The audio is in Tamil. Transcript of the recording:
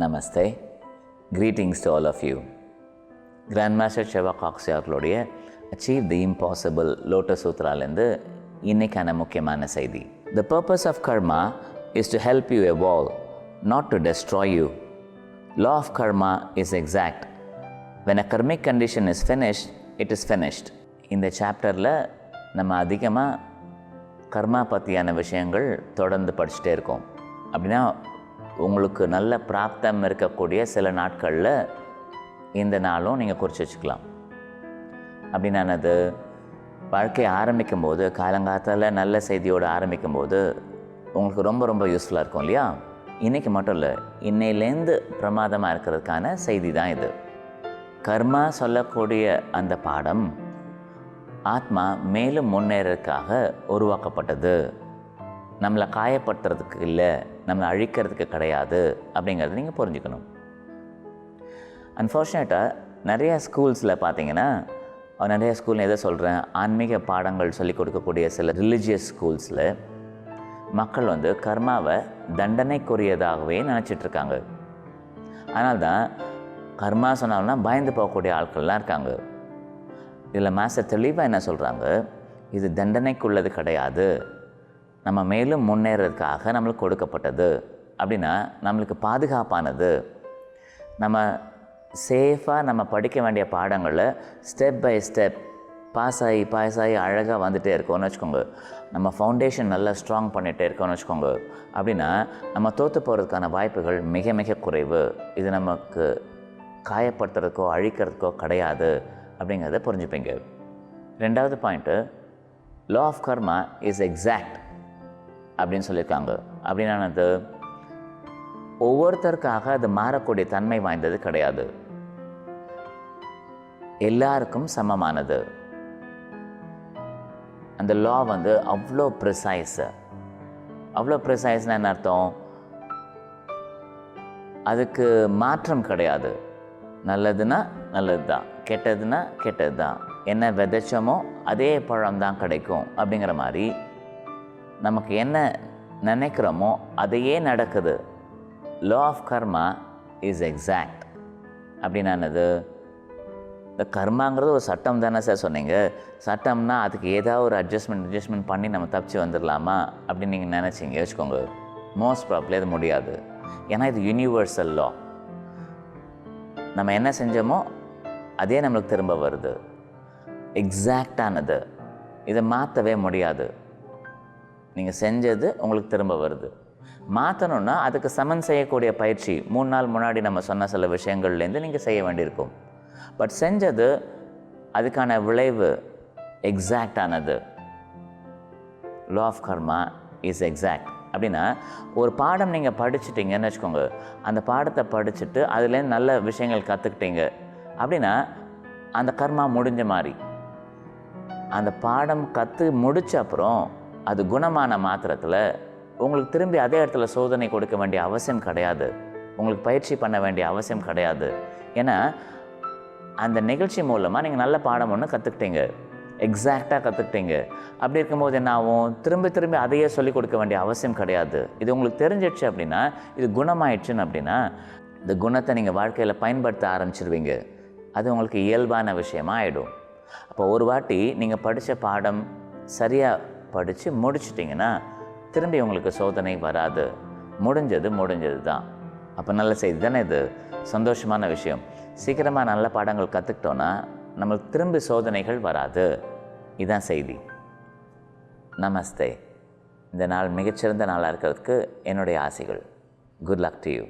Namaste. Greetings to all of you. Grandmaster Shiva Coxey அவர்களுடைய Achieve the Impossible Lotus Sutraலேருந்து இன்னைக்கான முக்கியமான செய்தி. The purpose of karma is to help you evolve, not to destroy you. Law of karma is exact. When a karmic condition is finished, it is finished. இந்த சாப்டரில் நம்ம அதிகமாக கர்மா பற்றியான விஷயங்கள் தொடர்ந்து படிச்சுட்டே இருக்கோம். அப்படின்னா உங்களுக்கு நல்ல பிராப்தம் இருக்கக்கூடிய சில நாட்களில் இந்த நாளும் நீங்கள் குறித்து வச்சுக்கலாம். அப்படின்னானது வாழ்க்கையை ஆரம்பிக்கும்போது காலங்காலத்தில் நல்ல செய்தியோடு ஆரம்பிக்கும்போது உங்களுக்கு ரொம்ப ரொம்ப யூஸ்ஃபுல்லாக இருக்கும் இல்லையா? இன்றைக்கி மட்டும் இல்லை, இன்னையிலேருந்து பிரமாதமாக இருக்கிறதுக்கான செய்தி தான் இது. கர்மா சொல்லக்கூடிய அந்த பாடம் ஆத்மா மேலும் முன்னேறதுக்காக உருவாக்கப்பட்டது. நம்மளை காயப்படுத்துறதுக்கு இல்லை, நம்மளை அழிக்கிறதுக்கு கிடையாது அப்படிங்கிறத நீங்கள் புரிஞ்சுக்கணும். அன்ஃபார்ச்சுனேட்டாக நிறைய ஸ்கூல்ஸில் பார்த்தீங்கன்னா, நிறைய ஸ்கூல் எதை சொல்கிறேன், ஆன்மீக பாடங்கள் சொல்லிக் கொடுக்கக்கூடிய சில ரிலிஜியஸ் ஸ்கூல்ஸில் மக்கள் கர்மாவை தண்டனைக்குரியதாகவே நினச்சிட்ருக்காங்க. அதனால்தான் கர்மா சொன்னால்னா பயந்து போகக்கூடிய ஆட்கள்லாம் இருக்காங்க. இதில் மாஸ்டர் தெளிவாக என்ன சொல்கிறாங்க, இது தண்டனைக்குள்ளது கிடையாது, நம்ம மேலும் முன்னேறதுக்காக நம்மளுக்கு கொடுக்கப்பட்டது. அப்படின்னா நம்மளுக்கு பாதுகாப்பானது. நம்ம சேஃபாக நம்ம படிக்க வேண்டிய பாடங்களை ஸ்டெப் பை ஸ்டெப் பாஸ் ஆகி அழகாக வந்துகிட்டே இருக்கோன்னு வச்சுக்கோங்க. நம்ம ஃபவுண்டேஷன் நல்லா ஸ்ட்ராங் பண்ணிகிட்டே இருக்கோன்னு வச்சுக்கோங்க. அப்படின்னா நம்ம தோற்று போகிறதுக்கான வாய்ப்புகள் மிக மிக குறைவு. இது நமக்கு காயப்படுத்துறதுக்கோ அழிக்கிறதுக்கோ கிடையாது அப்படிங்கிறத புரிஞ்சுப்பீங்க. ரெண்டாவது point, law of karma is exact அப்படின்னு சொல்லியிருக்காங்க. அப்படின்னானது ஒவ்வொருத்தருக்காக அது மாறக்கூடிய தன்மை வாய்ந்தது கிடையாது, எல்லாருக்கும் சமமானது. அந்த லா அவ்வளோ ப்ரிசைஸ்னா என்ன அர்த்தம்? அதுக்கு மாற்றம் கிடையாது. நல்லதுன்னா நல்லது தான், கெட்டதுன்னா கெட்டது தான். என்ன விதைச்சோமோ அதே பழம் தான் கிடைக்கும் அப்படிங்கிற மாதிரி நமக்கு என்ன நினைக்கிறோமோ அதையே நடக்குது. Law of karma is exact. அப்படின்னானது, இந்த கர்மாங்கிறது ஒரு சட்டம் தானே சார் சொன்னீங்க, சட்டம்னா அதுக்கு ஏதாவது ஒரு அட்ஜஸ்ட்மெண்ட் பண்ணி நம்ம தப்பிச்சு வந்துடலாமா அப்படின்னு நீங்கள் நினச்சிங்க வச்சுக்கோங்க. மோஸ்ட் ப்ராப்ளி அது முடியாது. ஏன்னா இது யூனிவர்சல் லா. நம்ம என்ன செஞ்சோமோ அதே நம்மளுக்கு திரும்ப வருது. எக்ஸாக்டானது, இதை மாற்றவே முடியாது. நீங்கள் செஞ்சது உங்களுக்கு திரும்ப வருது. மாற்றணுன்னா அதுக்கு சமன் செய்யக்கூடிய பயிற்சி 3 நாள் முன்னாடி நம்ம சொன்ன சில விஷயங்கள்லேருந்து நீங்கள் செய்ய வேண்டியிருக்கும். பட் செஞ்சது அதுக்கான விளைவு எக்ஸாக்டானது. Law of karma is exact. அப்படின்னா ஒரு பாடம் நீங்கள் படிச்சுட்டீங்கன்னு வச்சுக்கோங்க. அந்த பாடத்தை படிச்சுட்டு அதுலேருந்து நல்ல விஷயங்கள் கற்றுக்கிட்டீங்க அப்படின்னா அந்த கர்மா முடிஞ்ச மாதிரி. அந்த பாடம் கற்று முடித்த அப்புறம் அது குணமான மாத்திரத்தில் உங்களுக்கு திரும்பி அதே இடத்துல சோதனை கொடுக்க வேண்டிய அவசியம் கிடையாது, உங்களுக்கு பயிற்சி பண்ண வேண்டிய அவசியம் கிடையாது. ஏன்னா அந்த நிகழ்ச்சி மூலமாக நீங்கள் நல்ல பாடம் ஒன்று கற்றுக்கிட்டீங்க, எக்ஸாக்டாக கற்றுக்கிட்டீங்க. அப்படி இருக்கும்போது என்ன ஆகும், திரும்பி அதையே சொல்லிக் கொடுக்க வேண்டிய அவசியம் கிடையாது. இது உங்களுக்கு தெரிஞ்சிடுச்சு அப்படின்னா, இது குணமாயிடுச்சுன்னு அப்படின்னா இந்த குணத்தை நீங்கள் வாழ்க்கையில் பயன்படுத்த ஆரம்பிச்சிருவீங்க. அது உங்களுக்கு இயல்பான விஷயமாக ஆகிடும். அப்போ ஒரு வாட்டி நீங்கள் படித்த பாடம் சரியாக படித்து முடிச்சிட்டிங்கன்னா திரும்பி உங்களுக்கு சோதனை வராது. முடிஞ்சது தான். அப்போ நல்ல செய்தி தானே இது, சந்தோஷமான விஷயம். சீக்கிரமாக நல்ல பாடங்கள் கற்றுக்கிட்டோன்னா நம்மளுக்கு திரும்பி சோதனைகள் வராது. இதுதான் செய்தி. நமஸ்தே. இந்த நாள் மிகச்சிறந்த நாளாக இருக்கிறதுக்கு என்னுடைய ஆசைகள். Good luck to you.